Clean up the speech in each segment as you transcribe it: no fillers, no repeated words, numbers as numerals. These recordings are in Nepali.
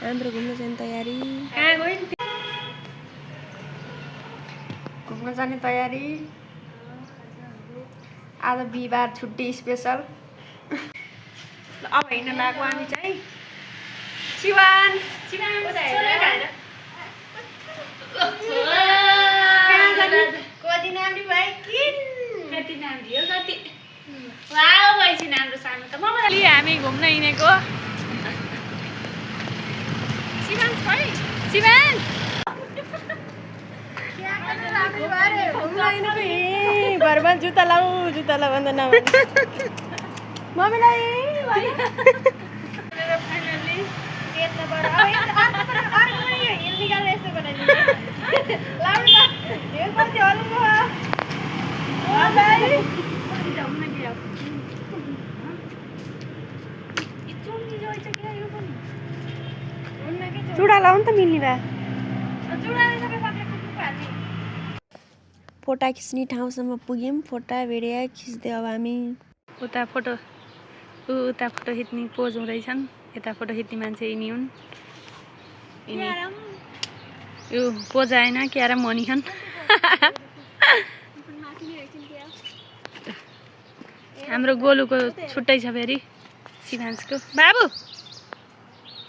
हाम्रो घुम्न जाने तयारी कहाँ गयो नि घुम्न जाने तयारी आज बिहिबार छुट्टी स्पेशल अब हिँड्न लाग्यो हामी चाहिँ शिवान्स कति नाम्री भाइ किन कति नाम्री हो कति वाउ भइसक्यो हाम्रो सानो त मम्मी हामी घुम्न हिँडेको शिवान्स भाइ शिवान्स घरमा जुत्ता लाऊ भन्दा नभए मम्मीलाई फाइनली बेच्नबाट हिल निकालेर यस्तो बनाइदिनु कति हल्को चुडा लाउनु त मिल्ने भए फोटा खिच्ने ठाउँसम्म पुग्यौँ फोटा भिडियो खिच्दै अब हामी उता फोटो खिच्ने पोज हुँदैछन् यता फोटो खिच्ने मान्छे यिनी हुन् यो पोज आएन क्यारम मनी छन् हाम्रो गोलुको छुट्टै छ फेरि शिवान्सको बाबु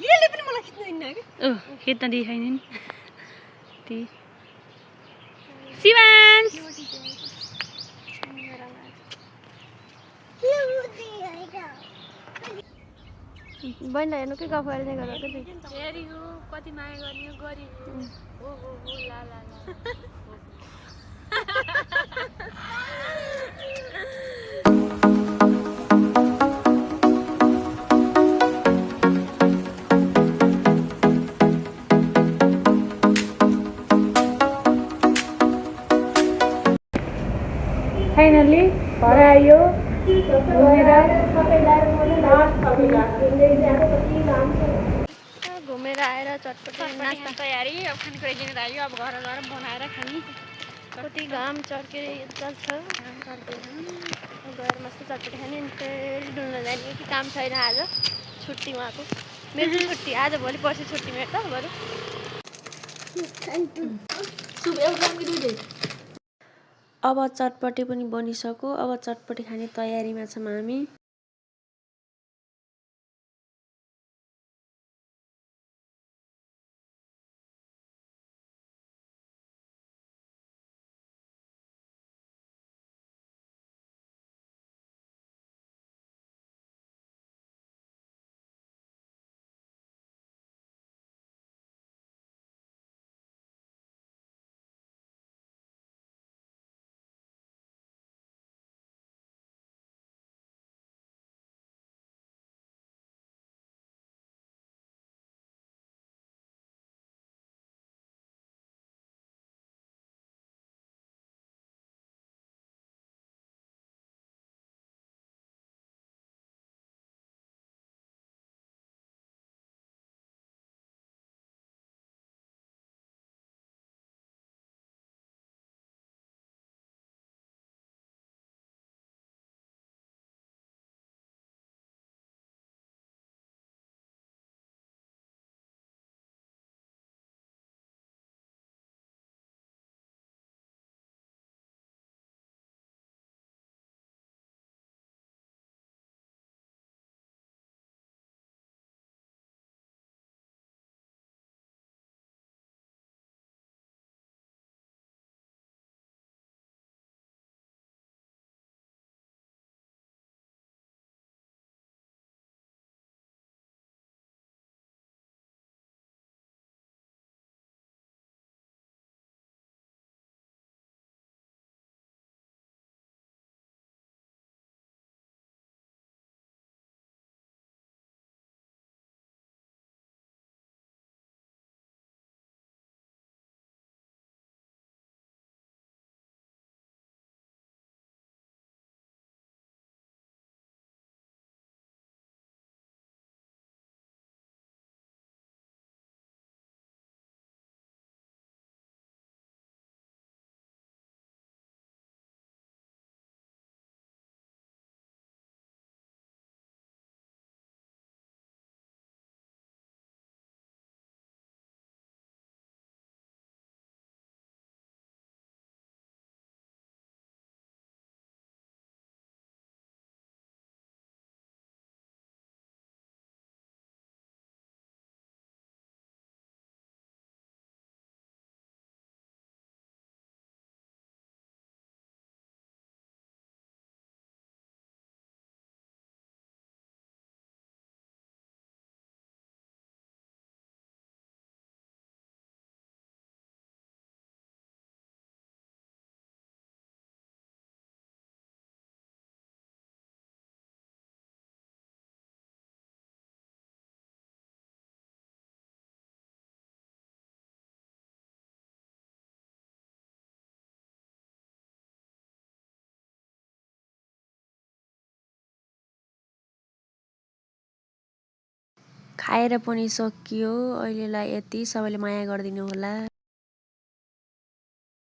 यसले पनि मलाई खिच्न दिन्न कि खिच्न दिएन नि ती शिवान्स बहिनीलाई हेर्नु के गफ गरेर गर्दा हेरी हो कति माया गर्ने गरी हो ला ला ला फाइनली घर आयो घुमेर आएर चटपटी नास्ता तयारी अब खानेकुरा किनेर आयो अब घर गएर बनाएर खाने कति घाम चर्के चल्छ गएर मस्त चटपटी खाने अनि फेरि डुल्न जाने कि काम छैन आज छुट्टी उहाँको मेरो चाहिँ छुट्टी आज भोलि पर्सि छुट्टी मेरो त बरु अब चटपटी पनि बनिसक्यो अब चटपटी खाने तयारीमा छौँ हामी खाएर पनि सकियो अहिलेलाई यति सबैले माया गरिदिनु होला